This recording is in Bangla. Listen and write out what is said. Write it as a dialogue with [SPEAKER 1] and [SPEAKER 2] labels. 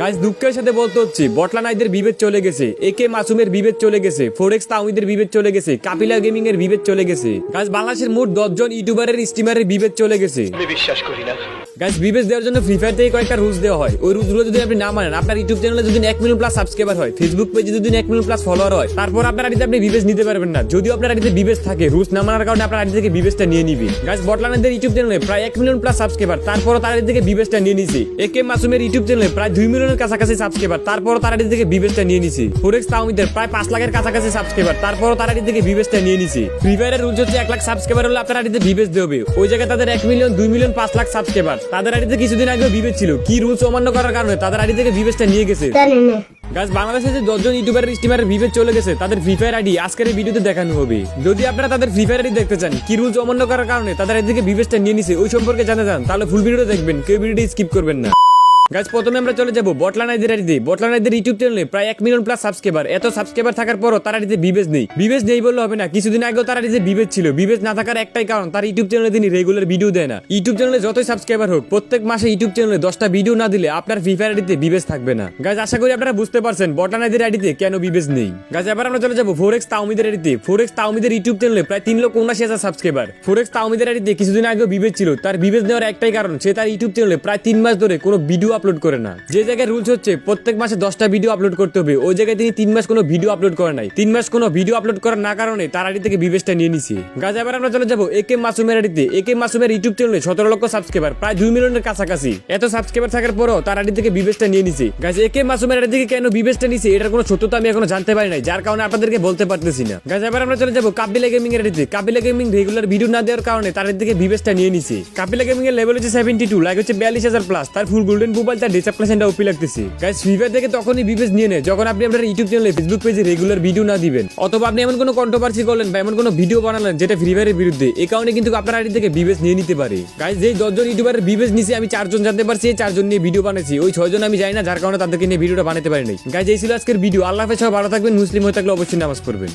[SPEAKER 1] গাইস দুঃখের সাথে বলতে হচ্ছে বটলা নাইদের বিভেদ চলে গেছে, একে মাসুমের বিভেদ চলে গেছে, ফোরেক্স তাওহিদের বিভেদ চলে গেছে, কাপিলা গেমিং এর বিভেদ চলে গেছে। গাইস বাংলাদেশের মোট 10 জন ইউটিউবারের স্ট্রিমারের বিভেদ চলে গেছে।
[SPEAKER 2] আমি বিশ্বাস করি না।
[SPEAKER 1] গাইস বিভেদ দেওয়ার জন্য ফ্রি ফায়ার থেকে কয়েকটা রুলস দেওয়া হয়। ওই রুলসগুলো যদি আপনি না মানেন, আপনার ইউটিউব চ্যানেলে যদি 1 মিলিয়ন প্লাস সাবস্ক্রাইবার হয়, ফেসবুক পেজে যদি 1 মিলিয়ন প্লাস ফলোয়ার হয়, তারপর আপনার আইডিতে আপনি বিভেদ নিতে পারবেন না। যদিও আপনার আইডিতে বিভেদ থাকে, রুলস না মানার কারণে আপনার আইডি থেকে বিভেদটা নিয়ে নিবে। গাইস বটলা নাইদের ইউটিউব চ্যানেলে প্রায় 1 মিলিয়ন প্লাস সাবস্ক্রাইবার, তারপরও তার আইডি থেকে বিভেদটা নিয়ে নিছে। একে মাসুমের ইউটিউব চ্যানেলে প্রায় 2 মিলিয়নের কাছাকাছি সাবস্ক্রাইবার, তারপরও তার আইডি থেকে বিভেদটা নিয়ে নিছে। ফোরেক্স তাওহিদের প্রায় 5 লাখের কাছাকাছি সাবস্ক্রাইবার, তারপরও তার আইডি থেকে বিভেদটা নিয়ে নিছে। ফ্রি ফায়ারের রুলস হচ্ছে 1 লাখ সাবস্ক্রাইবার হলে আপনার আইডিতে বিভেদ দেবে। ওই জায়গায় তাদের 1 মিলিয়ন, 2 মিলিয়ন, 5 লাখ সাবস্ক্রাইবার, তাদের আইডিতে কিছুদিন আগে বিভেদ ছিল। কি রুলস অমান্য করার কারণে তাদের আইডি থেকে বিভেদটা নিয়ে গেছে। গাইস বাংলাদেশে যে 10 জন ইউটিউবারের স্ট্রিমারের বিভেদ চলে গেছে, তাদের ফ্রি ফায়ার আইডি আজকের এই ভিডিওতে দেখানো হবে। যদি আপনারা তাদের ফ্রি ফায়ার আইডি দেখতে চান, কি রুলস অমান্য করার কারণে তাদের আইডি থেকে বিভেদটা নিয়ে নিছে, ওই সম্পর্কে জানতে চান, তাহলে ফুল ভিডিওটা দেখবেন, কেউ ভিডিওটি স্কিপ করবেন না। গাইস প্রথমে আমরা চলে যাব বটলা নাইদের আইডিতে। বটলা নাইদের ইউটিউব চ্যানেলে প্রায় 1 মিলিয়ন প্লাস সাবস্ক্রাইবার। এত সাবস্ক্রাইবার থাকার পরও তার আইডিতে বিভেদ নেই। বিভেদ নেই বললে হবে না, কিছুদিন আগেও তার আইডিতে বিভেদ ছিল। বিভেদ না থাকার একটাই কারণ, তার ইউটিউব চ্যানেলে তিনি রেগুলার ভিডিও দেয় না। ইউটিউব চ্যানেলে যতই সাবস্ক্রাইবার হোক, প্রত্যেক মাসে ইউটিউব চ্যানেলে 10টা ভিডিও না দিলে আপনার ফ্রি ফায়ার আইডিতে বিভেদ থাকবে না। গাইস আশা করি আপনারা বুঝতে পারছেন বটলা নাইদের আইডিতে কেন বিভেদ নেই। গাইস এবার আমরা চলে যাব ফোরেক্স তাওহিদের আইডিতে। ফোরেক্স তাওহিদের ইউটিউব চ্যানেলে প্রায় 3,79,000 সাবস্ক্রাইবার। ফোরেক্স তাওহিদের আইডিতে কিছুদিন আগেও বিভেদ ছিল। তার বিভেদ নেওয়ার একটাই কারণ, সে তার ইউটিউব চ্যানেলে প্রায় 3 মাস ধরে কোনো ভিডিও আপলোড করে না। যে জায়গায় রুলস হচ্ছে প্রত্যেক মাসে 10টা ভিডিও আপলোড করতে হবে, ওই জায়গায় তিনি 3 মাস কোনো ভিডিও আপলোড করে নাই। 3 মাস কোনো ভিডিও আপলোড করার না কারণে তার আইডি থেকে বিভেদটা নিয়ে নিছে। গাইস এবার আমরা চলে যাব একে মাসুমের আইডিতে। একে মাসুমের ইউটিউব চ্যানেলে 17 লক্ষ সাবস্ক্রাইবার, প্রায় 2 মিলিয়নের কাছাকাছি। এত সাবস্ক্রাইবার থাকার পরও তার আইডি থেকে বিভেদটা নিয়ে নিছে। গাইস একে মাসুমের আইডি থেকে কেন বিভেদটা নিছে, এটার কোনো সত্যতা আমি এখনো জানতে পারি নাই, যার কারণে আপনাদেরকে বলতে পারতেছি না। গাইস এবার আমরা চলে যাব কাপিলা গেমিং এর আইডিতে। কাপিলা গেমিং রেগুলার ভিডিও না দেওয়ার কারণে তার আইডি থেকে বিভেদটা নিয়ে নিছে। কাপিলা গেমিং এর লেভেল হচ্ছে 72, লাইক হচ্ছে 42,000 প্লাস, তার ফুল গোল্ডেন প্রোফাইল, তার ডিসপ্লেশনটা ওপি লাগতেছে। গাইস ফ্রি ফায়ার থেকে তখনই বিভেদ নিয়ে নেয় যখন আপনি আপনার ইউটিউব চ্যানেলে, ফেসবুক পেজে রেগুলার ভিডিও না দিবেন, অথবা আপনি এমন কোনো কন্ট্রোভার্সি করলেন বা এমন কোনো ভিডিও বানালেন যেটা ফ্রি ফায়ারের বিরুদ্ধে। এই কারণে কিন্তু আপনার আইডি থেকে বিভেদ নিয়ে নিতে পারে। গাইস যেই 10 জন ইউটিউবারের বিভেদ নিছে, আমি 4 জন জানতে পারছি, এই 4 জন নিয়ে ভিডিও বানাইছি। ওই 6 জন আমি জানি না, যার কারণে তাদেরকে নিয়ে ভিডিওটা বানাতে পারি নাই। গাইস এই ছিল আজকের ভিডিও। আল্লাহ হাফেজ, সবাই ভালো থাকবেন, মুসলিম হয়ে থাকলে অবশ্যই নামাজ পড়বেন।